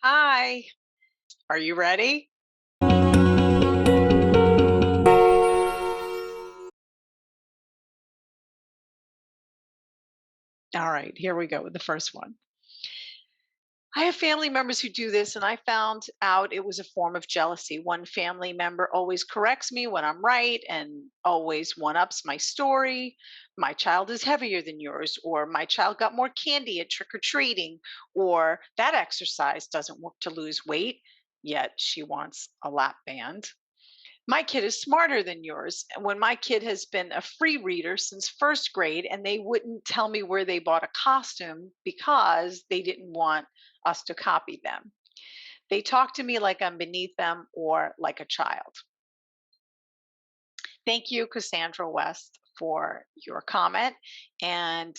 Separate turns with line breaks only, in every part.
Hi, are you ready? All right, here we go with the first one. I have family members who do this, and I found out it was a form of jealousy. One family member always corrects me when I'm right and always one ups my story. My child is heavier than yours, or my child got more candy at trick or treating, or that exercise doesn't work to lose weight, yet she wants a lap band. My kid is smarter than yours. And when my kid has been a free reader since first grade, and they wouldn't tell me where they bought a costume because they didn't want us to copy them. They talk to me like I'm beneath them or like a child. Thank you, Cassandra West, for your comment. And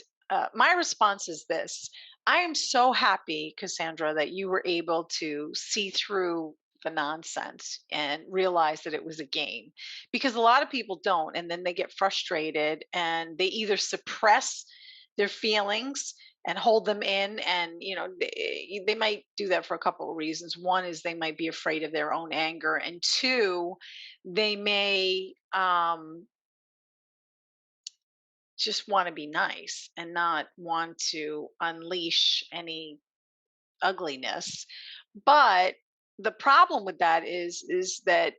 my response is this. I am so happy, Cassandra, that you were able to see through the nonsense and realize that it was a game, because a lot of people don't. And then they get frustrated and they either suppress their feelings and hold them in. And, they might do that for a couple of reasons. One is they might be afraid of their own anger. And two, they may just want to be nice and not want to unleash any ugliness. But the problem with that is that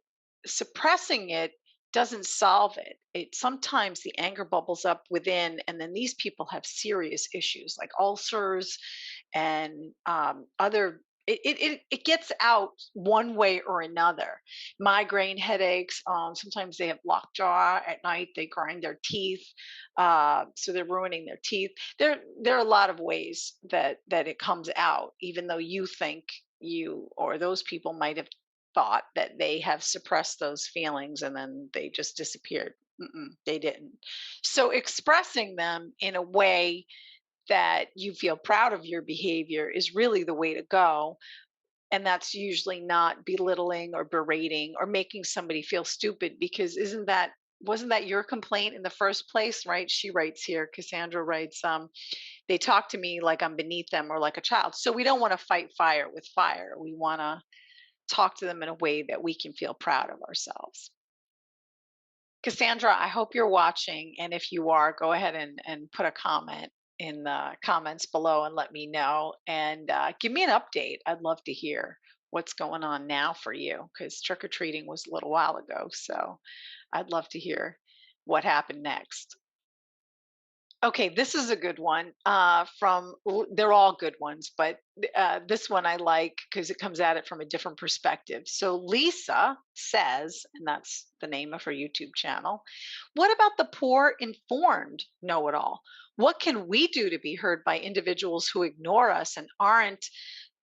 suppressing it doesn't solve it. It sometimes the anger bubbles up within, and then these people have serious issues like ulcers and other. It gets out one way or another. Migraine headaches. Sometimes they have lockjaw at night. They grind their teeth, so they're ruining their teeth. There are a lot of ways that it comes out, even though you think you or those people might have thought that they have suppressed those feelings and then they just disappeared. They didn't. So expressing them in a way that you feel proud of your behavior is really the way to go. And that's usually not belittling or berating or making somebody feel stupid, because isn't that wasn't that your complaint in the first place, right? She writes here, Cassandra writes, they talk to me like I'm beneath them or like a child. So we don't want to fight fire with fire. We want to talk to them in a way that we can feel proud of ourselves. Cassandra, I hope you're watching. And if you are, go ahead and put a comment in the comments below and let me know. And give me an update. I'd love to hear what's going on now for you, because trick or treating was a little while ago. So I'd love to hear what happened next. Okay, this is a good one. They're all good ones, but this one I like because it comes at it from a different perspective. So Lisa says, and that's the name of her YouTube channel, what about the poor informed know it all? What can we do to be heard by individuals who ignore us and aren't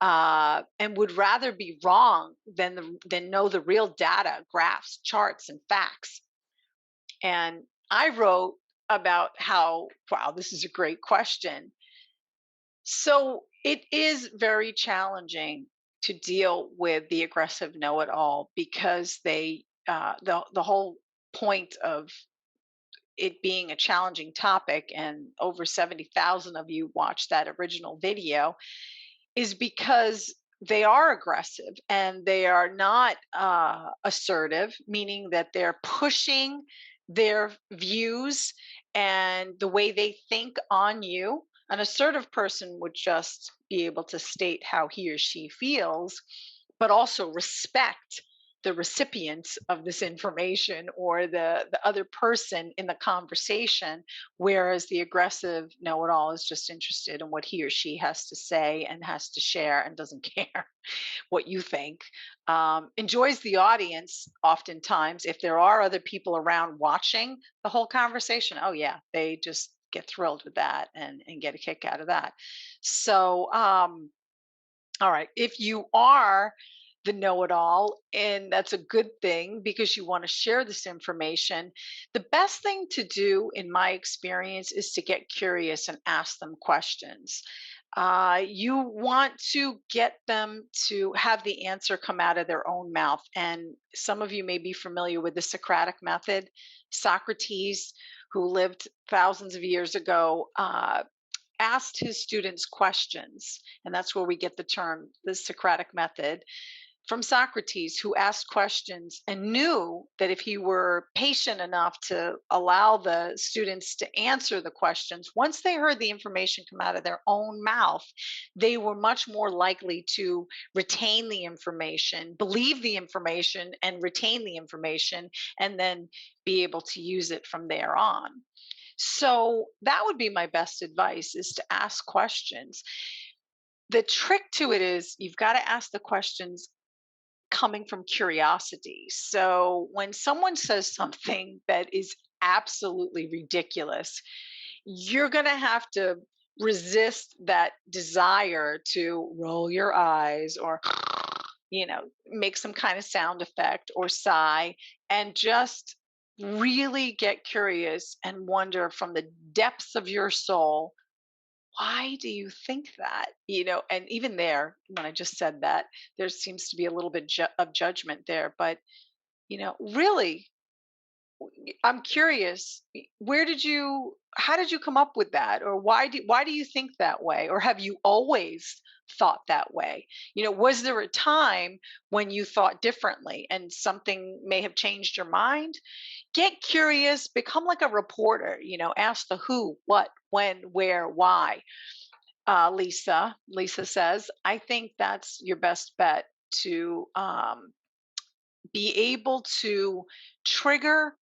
and would rather be wrong than know the real data, graphs, charts, and facts? And I wrote about how, wow, this is a great question. So it is very challenging to deal with the aggressive know it all, because the whole point of it being a challenging topic, and over 70,000 of you watched that original video, is because they are aggressive and they are not assertive, meaning that they're pushing their views and the way they think on you. An assertive person would just be able to state how he or she feels, but also respect the recipients of this information or the other person in the conversation, whereas the aggressive know-it-all is just interested in what he or she has to say and has to share and doesn't care what you think. Enjoys the audience oftentimes. If there are other people around watching the whole conversation, oh yeah, they just get thrilled with that and get a kick out of that. So all right, if you are the know it all, and that's a good thing because you want to share this information, the best thing to do, in my experience, is to get curious and ask them questions. You want to get them to have the answer come out of their own mouth. And some of you may be familiar with the Socratic method. Socrates, who lived thousands of years ago, asked his students questions, and that's where we get the term the Socratic method from Socrates, who asked questions and knew that if he were patient enough to allow the students to answer the questions, once they heard the information come out of their own mouth, they were much more likely to retain the information, believe the information, and retain the information, and then be able to use it from there on. So that would be my best advice, is to ask questions. The trick to it is you've got to ask the questions coming from curiosity. So when someone says something that is absolutely ridiculous, you're going to have to resist that desire to roll your eyes or make some kind of sound effect or sigh, and just really get curious and wonder from the depths of your soul, why do you think that? And even there, when I just said that, there seems to be a little bit of judgment there. But, really, I'm curious, how did you come up with that? Or why do you think that way? Or have you always thought that way? Was there a time when you thought differently and something may have changed your mind? Get curious, become like a reporter, ask the who, what, when, where, why. Lisa says, I think that's your best bet to be able to trigger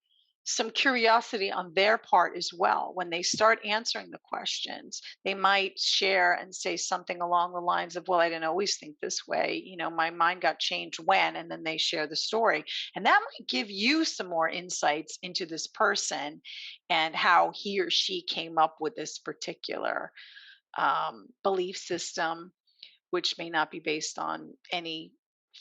some curiosity on their part as well. When they start answering the questions, they might share and say something along the lines of, well, I didn't always think this way. My mind got changed when, and then they share the story. And that might give you some more insights into this person and how he or she came up with this particular belief system, which may not be based on any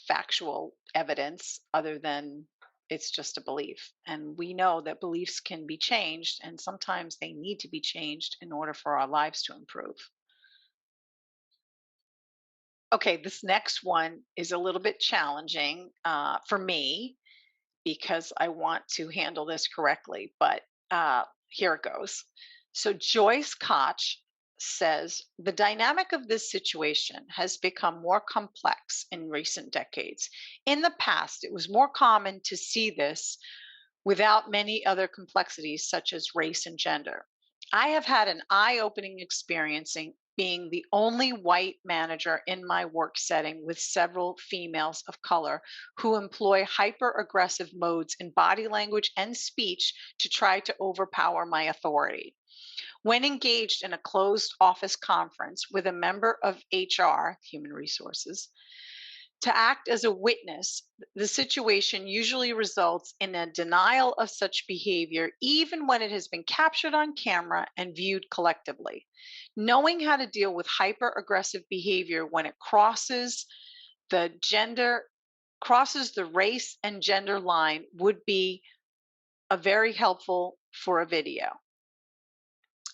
factual evidence other than it's just a belief. And we know that beliefs can be changed, and sometimes they need to be changed in order for our lives to improve. Okay, this next one is a little bit challenging for me because I want to handle this correctly, but here it goes. So Joyce Koch says the dynamic of this situation has become more complex in recent decades. In the past, it was more common to see this without many other complexities such as race and gender. I have had an eye opening experiencing being the only white manager in my work setting with several females of color who employ hyper aggressive modes in body language and speech to try to overpower my authority. When engaged in a closed office conference with a member of HR, Human Resources, to act as a witness, the situation usually results in a denial of such behavior, even when it has been captured on camera and viewed collectively. Knowing how to deal with hyper aggressive behavior when it the gender, crosses the race and gender line would be a very helpful for a video.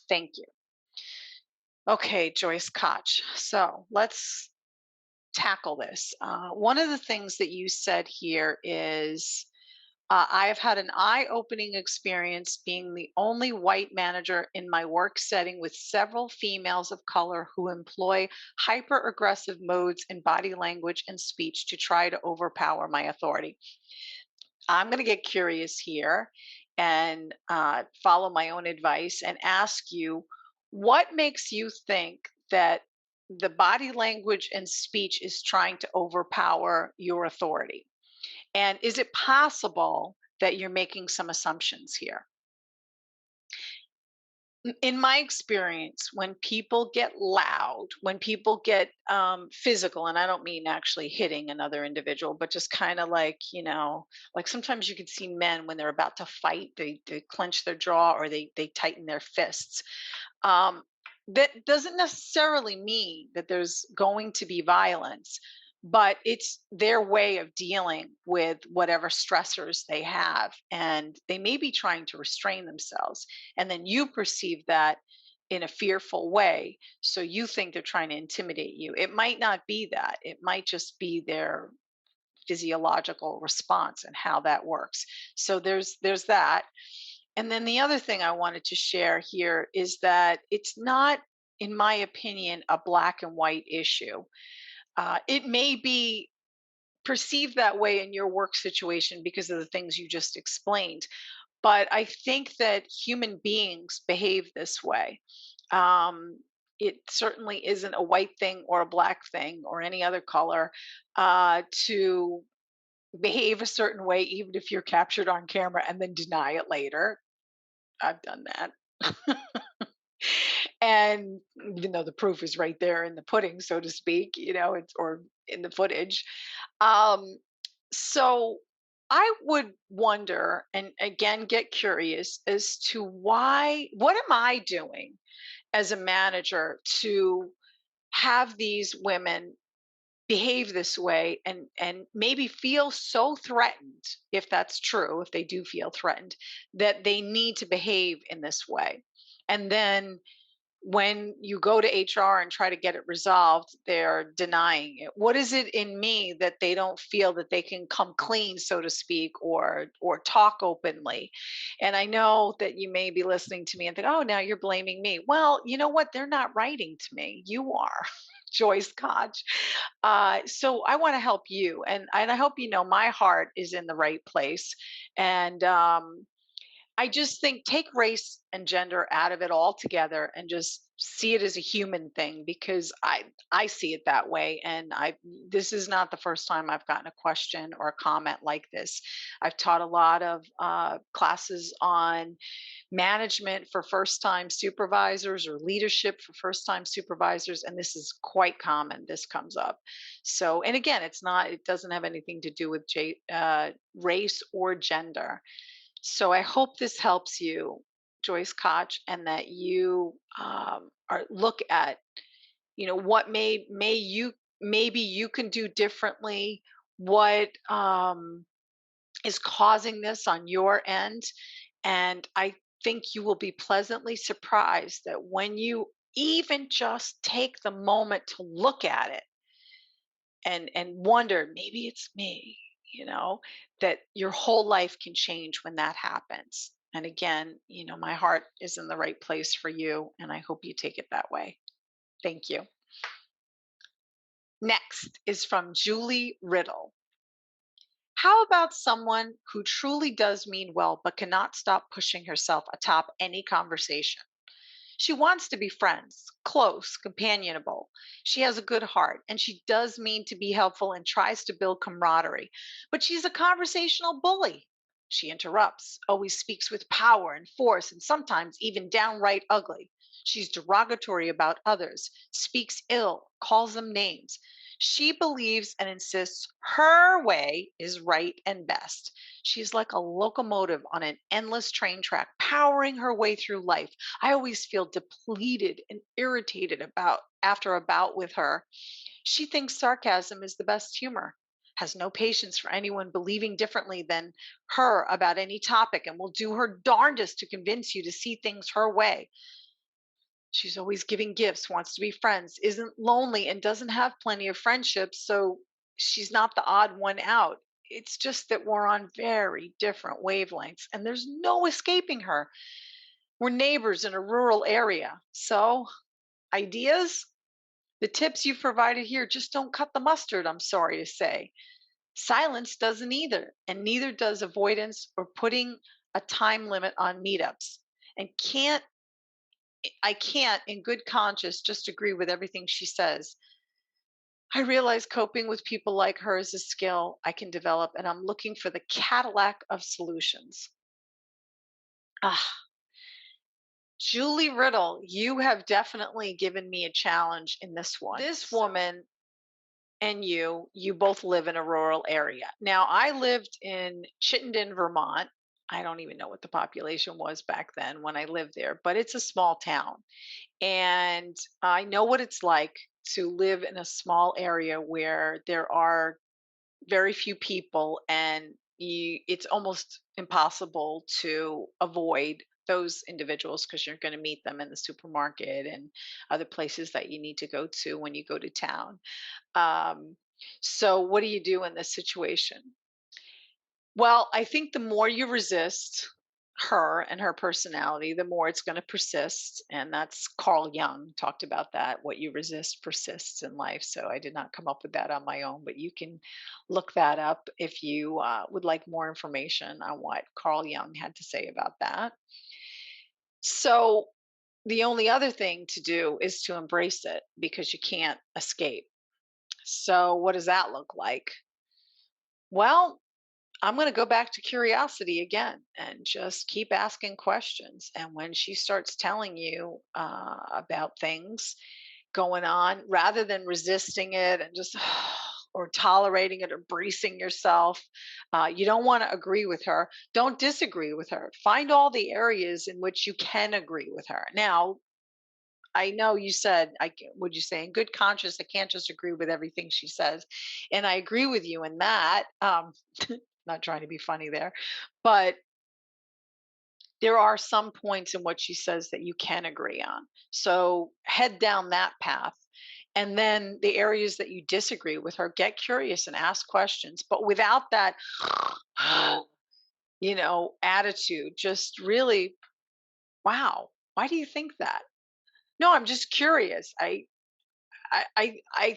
Thank you. Okay, Joyce Koch. So let's tackle this. One of the things that you said here is I have had an eye opening experience being the only white manager in my work setting with several females of color who employ hyper aggressive modes in body language and speech to try to overpower my authority. I'm going to get curious here and follow my own advice and ask you, what makes you think that the body language and speech is trying to overpower your authority? And is it possible that you're making some assumptions here? In my experience, when people get loud, when people get physical, and I don't mean actually hitting another individual, but just kind of like, like sometimes you can see men when they're about to fight, they clench their jaw or they tighten their fists. Um, that doesn't necessarily mean that there's going to be violence, but it's their way of dealing with whatever stressors they have. And they may be trying to restrain themselves. And then you perceive that in a fearful way. So you think they're trying to intimidate you. It might not be that, it might just be their physiological response and how that works. So there's that. And then the other thing I wanted to share here is that it's not in my opinion, a black and white issue. It may be perceived that way in your work situation because of the things you just explained. But I think that human beings behave this way. Um, it certainly isn't a white thing or a black thing or any other color to behave a certain way, even if you're captured on camera and then deny it later. I've done that. And even though the proof is right there in the pudding, so to speak, it's or in the footage. Um, so I would wonder and again get curious as to what am I doing as a manager to have these women behave this way and maybe feel so threatened, if that's true, if they do feel threatened, that they need to behave in this way. And then when you go to HR and try to get it resolved, they're denying it. What is it in me that they don't feel that they can come clean, so to speak, or talk openly? And I know that you may be listening to me and think, "Oh, now you're blaming me." Well, you know what? They're not writing to me. You are. Joyce Koch. So I want to help you, and I hope you know my heart is in the right place. And I just think take race and gender out of it altogether and just see it as a human thing because I see it that way. And I this is not the first time I've gotten a question or a comment like this. I've taught a lot of classes on management for first time supervisors or leadership for first time supervisors, and this is quite common. This comes up. So, and again, it doesn't have anything to do with race or gender. So I hope this helps you, Joyce Koch, and that you are look at, what maybe you can do differently. What is causing this on your end? And I think you will be pleasantly surprised that when you even just take the moment to look at it and wonder, maybe it's me, you know, that your whole life can change when that happens. And again, my heart is in the right place for you, and I hope you take it that way. Thank you. Next is from Julie Riddle. How about someone who truly does mean well but cannot stop pushing herself atop any conversation? She wants to be friends, close, companionable. She has a good heart and she does mean to be helpful and tries to build camaraderie. But she's a conversational bully. She interrupts, always speaks with power and force, and sometimes even downright ugly. She's derogatory about others, speaks ill, calls them names. She believes and insists her way is right and best. She's like a locomotive on an endless train track, powering her way through life. I always feel depleted and irritated about after a bout with her. She thinks sarcasm is the best humor, has no patience for anyone believing differently than her about any topic, and will do her darndest to convince you to see things her way. She's always giving gifts, wants to be friends, isn't lonely, and doesn't have plenty of friendships, so she's not the odd one out. It's just that we're on very different wavelengths, and there's no escaping her. We're neighbors in a rural area. So, ideas? The tips you've provided here just don't cut the mustard, I'm sorry to say. Silence doesn't either, and neither does avoidance or putting a time limit on meetups. And I can't, in good conscience, just agree with everything she says. I realize coping with people like her is a skill I can develop, and I'm looking for the Cadillac of solutions. Ah, Julie Riddle, you have definitely given me a challenge in this one. This woman and you both live in a rural area. Now, I lived in Chittenden, Vermont. I don't even know what the population was back then when I lived there, but it's a small town. And I know what it's like to live in a small area where there are very few people and it's almost impossible to avoid those individuals because you're going to meet them in the supermarket and other places that you need to go to when you go to town. Um, so, what do you do in this situation? Well, I think the more you resist, her and her personality, the more it's going to persist. And that's Carl Jung talked about that. What you resist persists in life. So I did not come up with that on my own, but you can look that up if you would like more information on what Carl Jung had to say about that. So the only other thing to do is to embrace it because you can't escape. So, what does that look like? Well, I'm going to go back to curiosity again and just keep asking questions. And when she starts telling you about things going on, rather than resisting it and just or tolerating it or bracing yourself, you don't want to agree with her. Don't disagree with her. Find all the areas in which you can agree with her. Now, I know you said, would you say in good conscience, I can't just agree with everything she says. And I agree with you in that. Not trying to be funny there, but there are some points in what she says that you can agree on. So head down that path. And then the areas that you disagree with her, get curious and ask questions, but without that, attitude. Just really, wow, why do you think that? No, I'm just curious. I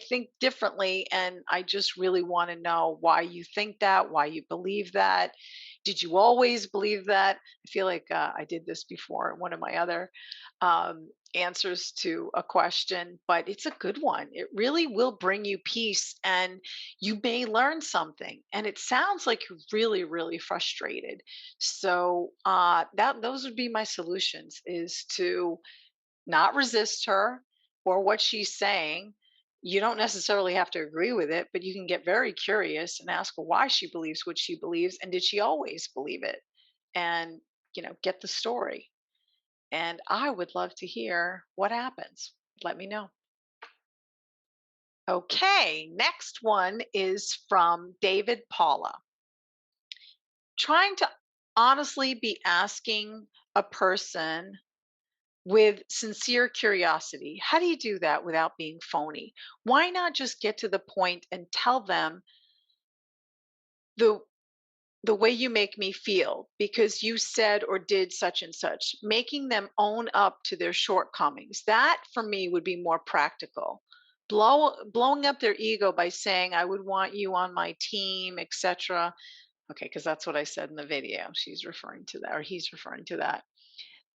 think differently, and I just really want to know why you think that, why you believe that. Did you always believe that? I feel like I did this before in one of my other answers to a question, but it's a good one. It really will bring you peace, and you may learn something. And it sounds like you're really, really frustrated. So that those would be my solutions: is to not resist her or what she's saying. You don't necessarily have to agree with it, but you can get very curious and ask her why she believes what she believes and did she always believe it? And, get the story. And I would love to hear what happens. Let me know. Okay, next one is from David Paula. Trying to honestly be asking a person with sincere curiosity. How do you do that without being phony? Why not just get to the point and tell them the the way you make me feel because you said or did such and such, making them own up to their shortcomings. That for me would be more practical. Blowing up their ego by saying I would want you on my team, etc. Okay, because that's what I said in the video. She's referring to that, or he's referring to that.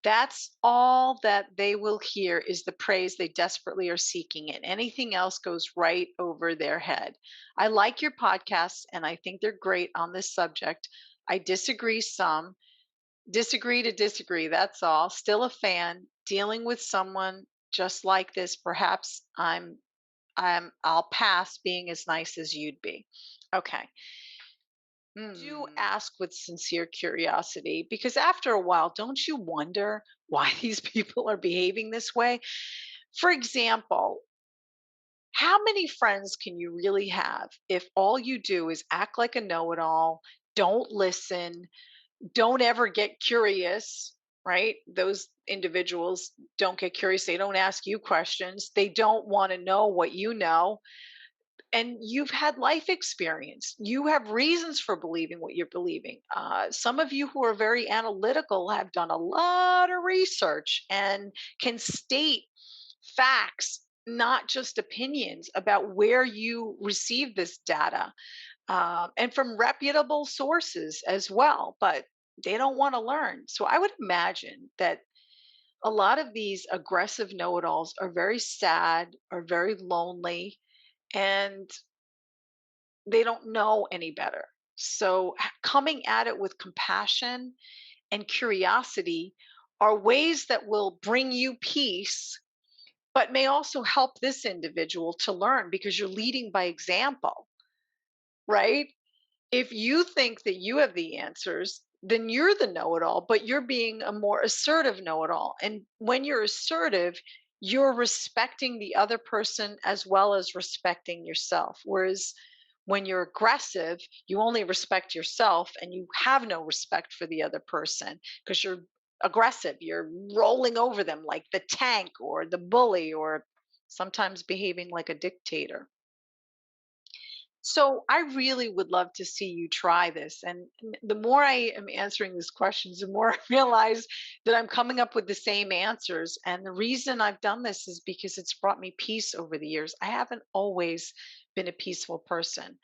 That's all that they will hear is the praise they desperately are seeking, and anything else goes right over their head. I like your podcasts, and I think they're great on this subject. I disagree some, disagree to disagree. That's all. Still a fan. Dealing with someone just like this, perhaps I'll pass being as nice as you'd be. Okay. Do ask with sincere curiosity because after a while, don't you wonder why these people are behaving this way? For example, how many friends can you really have if all you do is act like a know it all, don't listen, don't ever get curious? Right? Those individuals don't get curious. They don't ask you questions. They don't want to know what you know, and you've had life experience. You have reasons for believing what you're believing. Some of you who are very analytical have done a lot of research and can state facts, not just opinions, about where you receive this data, and from reputable sources as well. But they don't want to learn. So I would imagine that a lot of these aggressive know it alls are very sad, are very lonely, and they don't know any better. So, coming at it with compassion and curiosity are ways that will bring you peace, but may also help this individual to learn because you're leading by example, right? If you think that you have the answers, then you're the know it all, but you're being a more assertive know it all. And when you're assertive, you're respecting the other person as well as respecting yourself. Whereas when you're aggressive, you only respect yourself and you have no respect for the other person because you're aggressive. You're rolling over them like the tank or the bully or sometimes behaving like a dictator. So I really would love to see you try this. And the more I am answering these questions, the more I realize that I'm coming up with the same answers. And the reason I've done this is because it's brought me peace over the years. I haven't always been a peaceful person.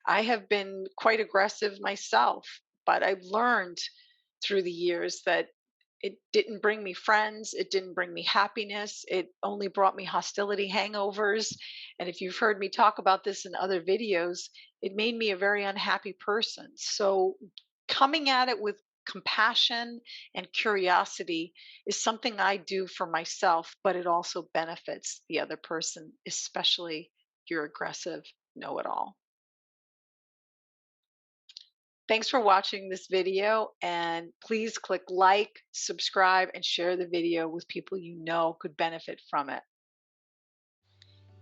I have been quite aggressive myself, but I've learned through the years that it didn't bring me friends. It didn't bring me happiness. It only brought me hostility hangovers. And if you've heard me talk about this in other videos, it made me a very unhappy person. So coming at it with compassion and curiosity is something I do for myself, but it also benefits the other person, especially your aggressive know it all. Thanks for watching this video, and please click like, subscribe, and share the video with people you know could benefit from it.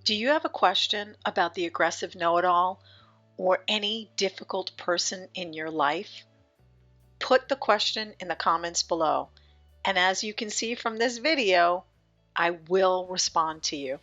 Do you have a question about the aggressive know-it-all or any difficult person in your life? Put the question in the comments below, and as you can see from this video, I will respond to you.